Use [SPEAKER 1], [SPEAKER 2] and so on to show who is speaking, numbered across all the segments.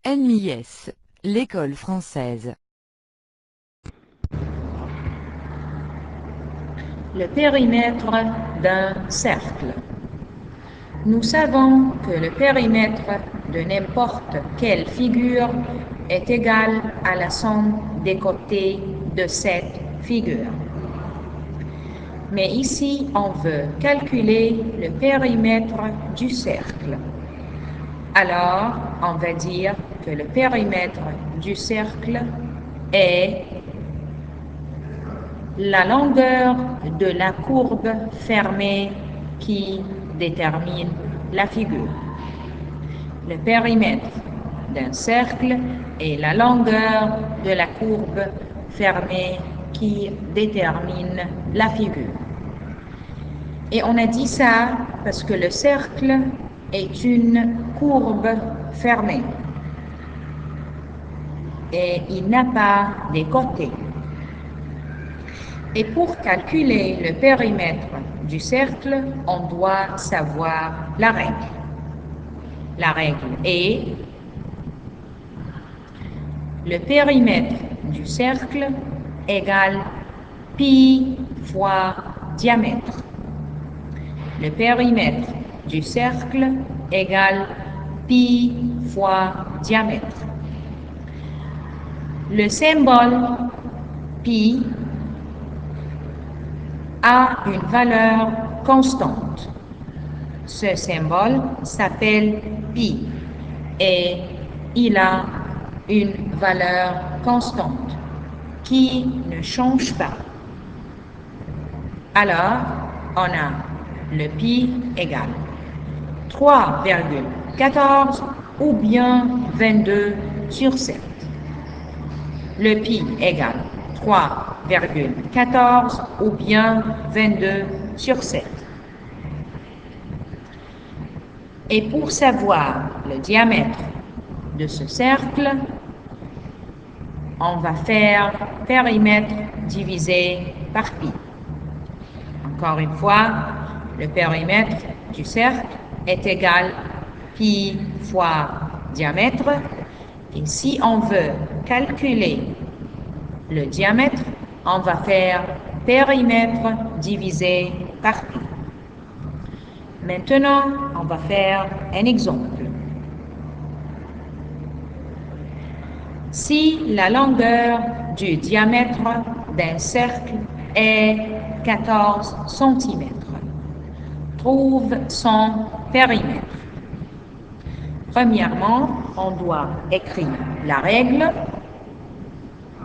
[SPEAKER 1] NMIS, l'école française.
[SPEAKER 2] Le périmètre d'un cercle. Nous savons que le périmètre de n'importe quelle figure est égal à la somme des côtés de cette figure. Mais ici, on veut calculer le périmètre du cercle. Alors, on va dire que le périmètre du cercle est la longueur de la courbe fermée qui détermine la figure. Le périmètre d'un cercle est la longueur de la courbe fermée qui détermine la figure. Et on a dit ça parce que le cercle est une courbe fermée et il n'a pas de côtés. Et pour calculer le périmètre du cercle, on doit savoir la règle. La règle est le périmètre du cercle égale pi fois diamètre. Le périmètre du cercle égale pi fois diamètre. Le symbole pi a une valeur constante. Ce symbole s'appelle pi et il a une valeur constante qui ne change pas. Alors, on a le pi égale 3,14 ou bien 22 sur 7. Le pi égale 3,14 ou bien 22 sur 7. Et pour savoir le diamètre de ce cercle, on va faire périmètre divisé par pi. Encore une fois, le périmètre du cercle est égal pi fois diamètre. Et si on veut calculer le diamètre, on va faire périmètre divisé par pi. Maintenant, on va faire un exemple. Si la longueur du diamètre d'un cercle est 14 cm, trouve son périmètre. Premièrement, on doit écrire la règle.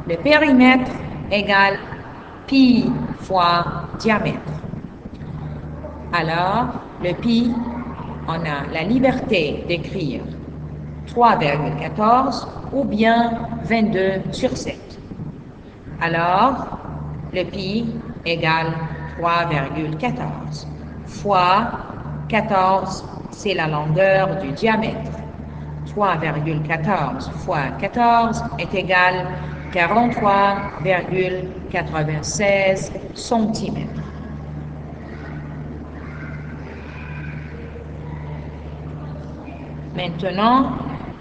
[SPEAKER 2] Le périmètre égale pi fois diamètre. Alors, le pi, on a la liberté d'écrire 3,14 ou bien 22 sur 7. Alors, le pi égale 3,14 fois 14, c'est la longueur du diamètre. 3,14 fois 14 est égal 43,96 cm. Maintenant,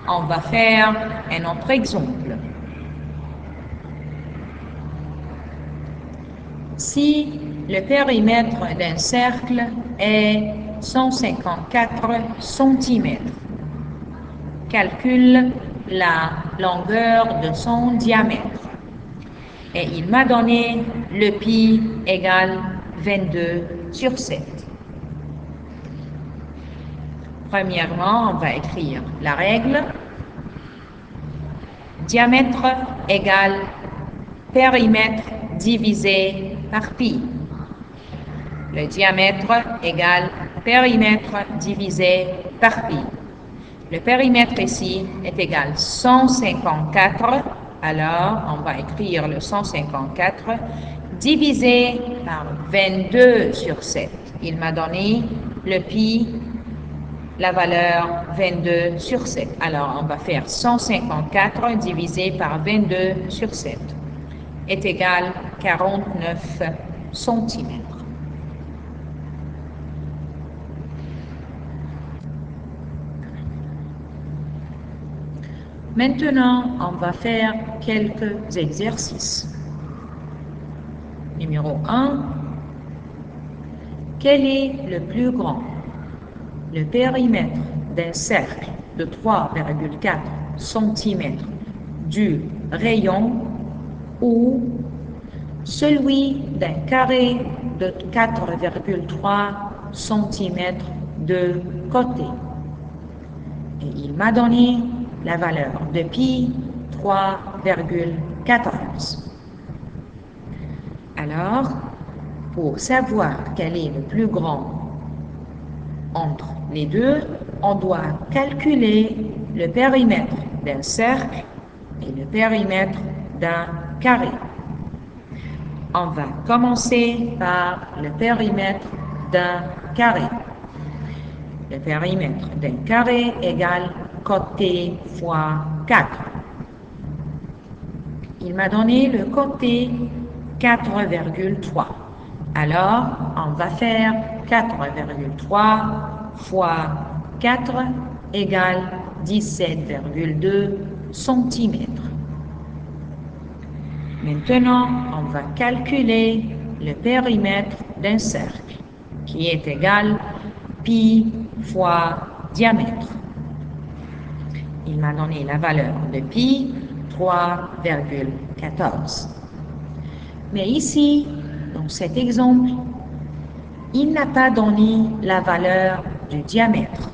[SPEAKER 2] on va faire un autre exemple. Si le périmètre d'un cercle est 154 cm, calcule la longueur de son diamètre. Et il m'a donné le pi égale 22 sur 7. Premièrement, on va écrire la règle. Diamètre égale périmètre divisé par pi. Le diamètre égale périmètre divisé par pi. Le périmètre ici est égal 154. Alors, on va écrire le 154 divisé par 22 sur 7. Il m'a donné le pi, la valeur 22 sur 7. Alors, on va faire 154 divisé par 22 sur 7 est égal 49 cm. Maintenant, on va faire quelques exercices. Numéro 1. Quel est le plus grand? Le périmètre d'un cercle de 3,4 cm du rayon ou celui d'un carré de 4,3 cm de côté. Et il m'a donné la valeur de pi 3,14. Alors, pour savoir quel est le plus grand entre les deux, on doit calculer le périmètre d'un cercle et le périmètre d'un carré. On va commencer par le périmètre d'un carré. Le périmètre d'un carré égale côté fois 4. Il m'a donné le côté 4,3. Alors, on va faire 4,3 fois 4 égale 17,2 cm. Maintenant, on va calculer le périmètre d'un cercle, qui est égal pi fois diamètre. Il m'a donné la valeur de pi, 3,14. Mais ici, dans cet exemple, il n'a pas donné la valeur du diamètre,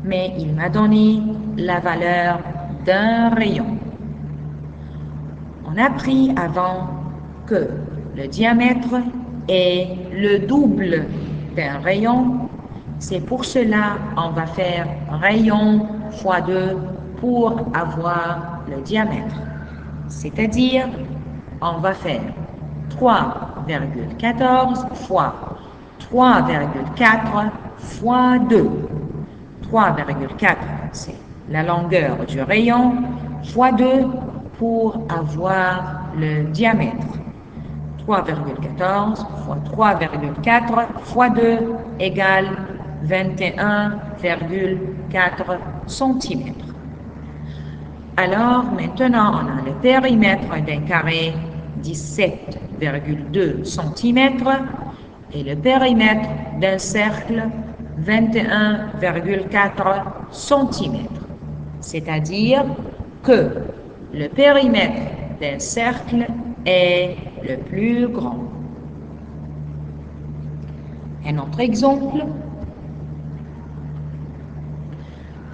[SPEAKER 2] mais il m'a donné la valeur d'un rayon. On a appris avant que le diamètre est le double d'un rayon. C'est pour cela qu'on va faire rayon fois 2 pour avoir le diamètre. C'est-à-dire, on va faire 3,14 fois 3,4 fois 2. 3,4, c'est la longueur du rayon, fois 2 pour avoir le diamètre. 3,14 fois 3,4 fois 2 égale 21,4 cm. Alors, maintenant, on a le périmètre d'un carré, 17,2 cm, et le périmètre d'un cercle, 21,4 cm. C'est-à-dire que le périmètre d'un cercle est le plus grand. Un autre exemple,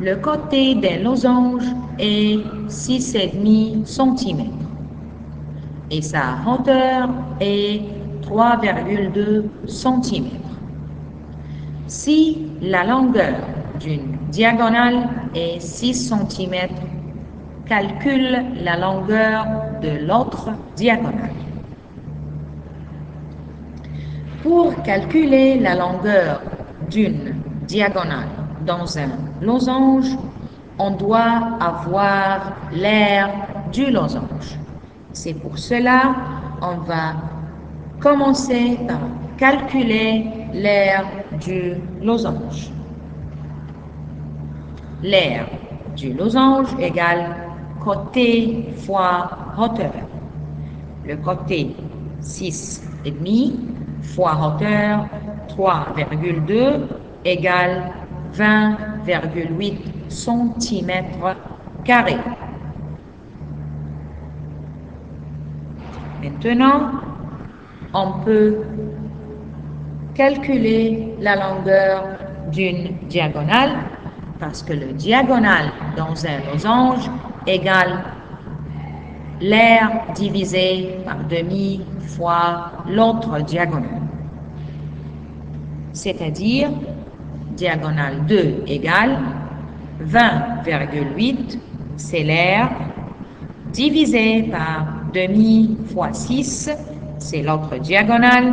[SPEAKER 2] le côté d'un losange est 6,5 cm et sa hauteur est 3,2 cm. Si la longueur d'une diagonale est 6 cm, calcule la longueur de l'autre diagonale. Pour calculer la longueur d'une diagonale dans un losange, on doit avoir l'aire du losange. C'est pour cela qu'on va commencer par calculer l'aire du losange. L'aire du losange égale côté fois hauteur. Le côté 6,5 fois hauteur 3,2 égale 20,8 cm². Maintenant, on peut calculer la longueur d'une diagonale parce que le diagonale dans un losange égale l'aire divisé par demi fois l'autre diagonale. C'est-à-dire, diagonale 2 égale 20,8, c'est l'aire, divisé par demi fois 6, c'est l'autre diagonale,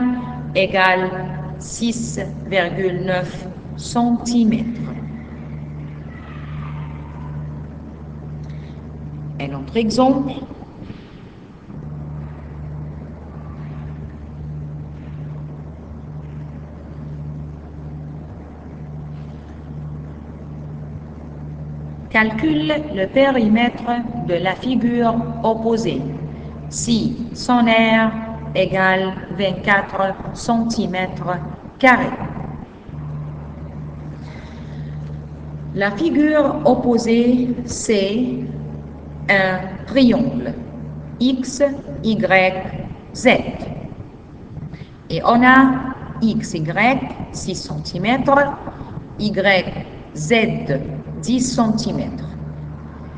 [SPEAKER 2] égale 6,9 cm. Un autre exemple, calcule le périmètre de la figure opposée si son aire égale 24 cm². La figure opposée, c'est un triangle X, Y, Z. Et on a X, Y, 6 cm, Y, Z, 10 cm.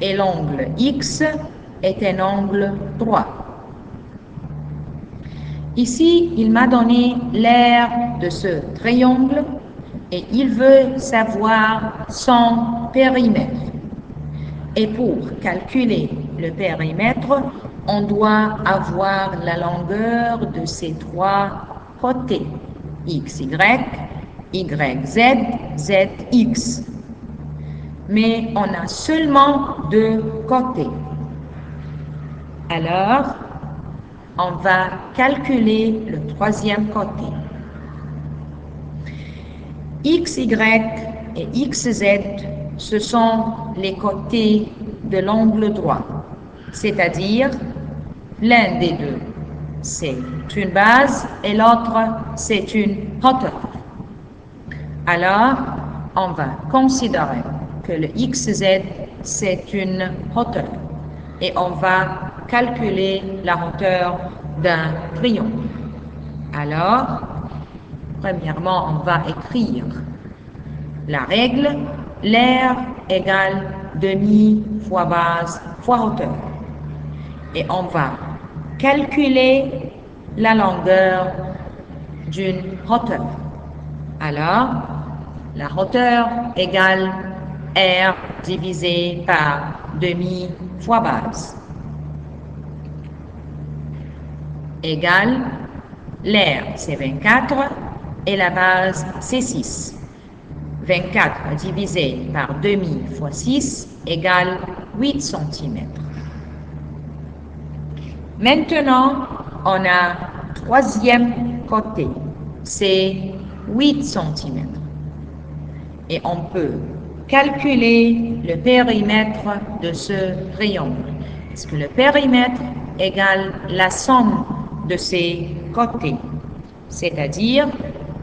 [SPEAKER 2] Et l'angle X est un angle droit. Ici, il m'a donné l'aire de ce triangle et il veut savoir son périmètre. Et pour calculer le périmètre, on doit avoir la longueur de ces trois côtés, X, Y, Y, Z, Z, X. Mais on a seulement deux côtés. Alors, on va calculer le troisième côté. X, Y et XZ, ce sont les côtés de l'angle droit, c'est-à-dire l'un des deux, c'est une base et l'autre, c'est une hauteur. Alors, on va considérer que le XZ, c'est une hauteur et on va calculer la hauteur d'un triangle. Alors, premièrement, on va écrire la règle, l'aire égale demi fois base fois hauteur. Et on va calculer la longueur d'une hauteur. Alors, la hauteur égale R divisé par demi fois base. Égale, l'aire c'est 24 et la base c'est 6. 24 divisé par demi fois 6 égale 8 cm. Maintenant, on a troisième côté, c'est 8 cm. Et on peut calculer le périmètre de ce triangle. Parce que le périmètre égale la somme de ses côtés. C'est-à-dire,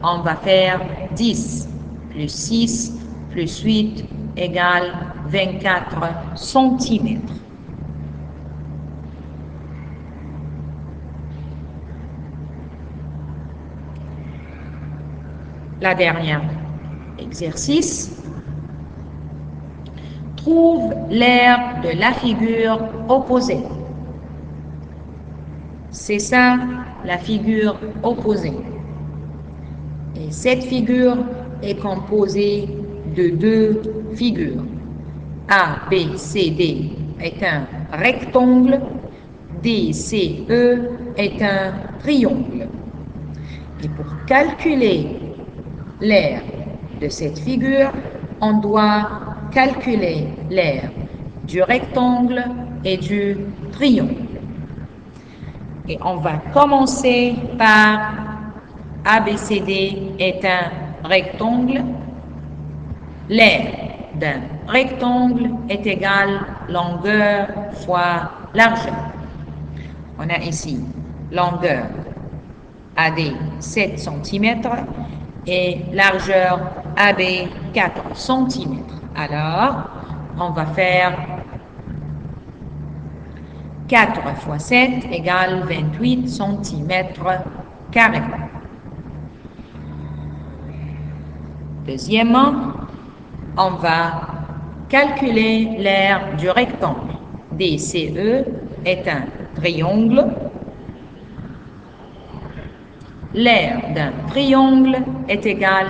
[SPEAKER 2] on va faire 10 plus 6 plus 8 égale 24 cm. La dernière exercice. Trouve l'aire de la figure opposée. C'est ça, la figure opposée. Et cette figure est composée de deux figures. A, B, C, D est un rectangle, D, C, E est un triangle. Et pour calculer l'aire de cette figure, on doit calculer l'aire du rectangle et du triangle. Et on va commencer par ABCD est un rectangle. L'aire d'un rectangle est égale longueur fois largeur. On a ici longueur AD 7 cm et largeur AB 4 cm. Alors, on va faire 4 fois 7 égale 28 cm². Deuxièmement, on va calculer l'aire du rectangle. DCE est un triangle. L'aire d'un triangle est égale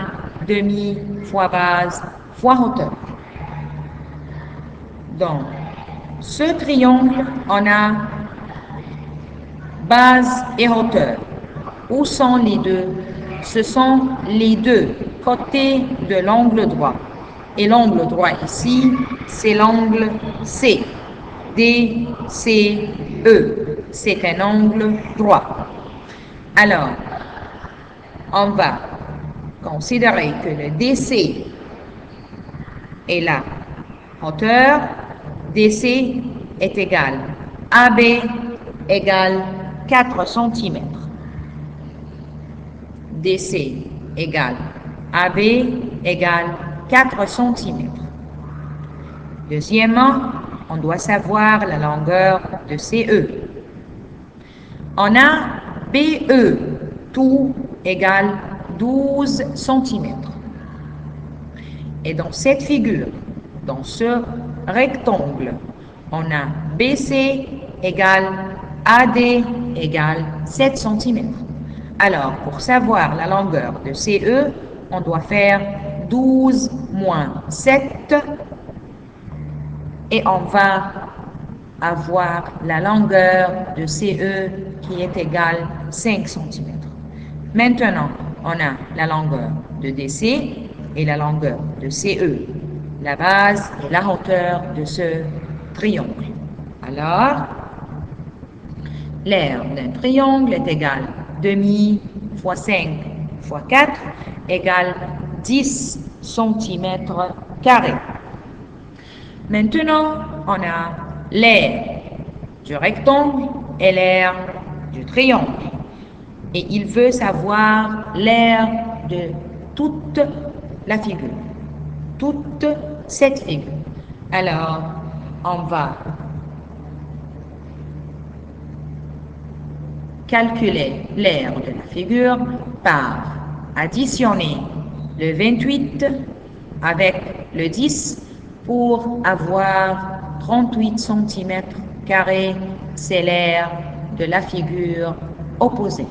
[SPEAKER 2] demi fois base fois hauteur. Dans ce triangle, on a base et hauteur. Où sont les deux? Ce sont les deux côtés de l'angle droit. Et l'angle droit ici, c'est l'angle C. DCE. C'est un angle droit. Alors, on va considérer que le DC est là hauteur DC est égale AB égale 4 cm. DC égale AB égale 4 cm. Deuxièmement, on doit savoir la longueur de CE. On a BE, tout égale 12 cm. Et dans cette figure, dans ce rectangle, on a BC égale AD égale 7 cm. Alors, pour savoir la longueur de CE, on doit faire 12 moins 7 et on va avoir la longueur de CE qui est égale 5 cm. Maintenant, on a la longueur de DC et la longueur de CE, la base et la hauteur de ce triangle. Alors, l'aire d'un triangle est égal demi fois 5 fois 4 égale 10 cm carrés. Maintenant, on a l'aire du rectangle et l'aire du triangle. Et il veut savoir l'aire de toute la figure, toute cette figure. Alors, on va calculer l'aire de la figure par additionner le 28 avec le 10 pour avoir 38 cm carrés. C'est l'aire de la figure opposée.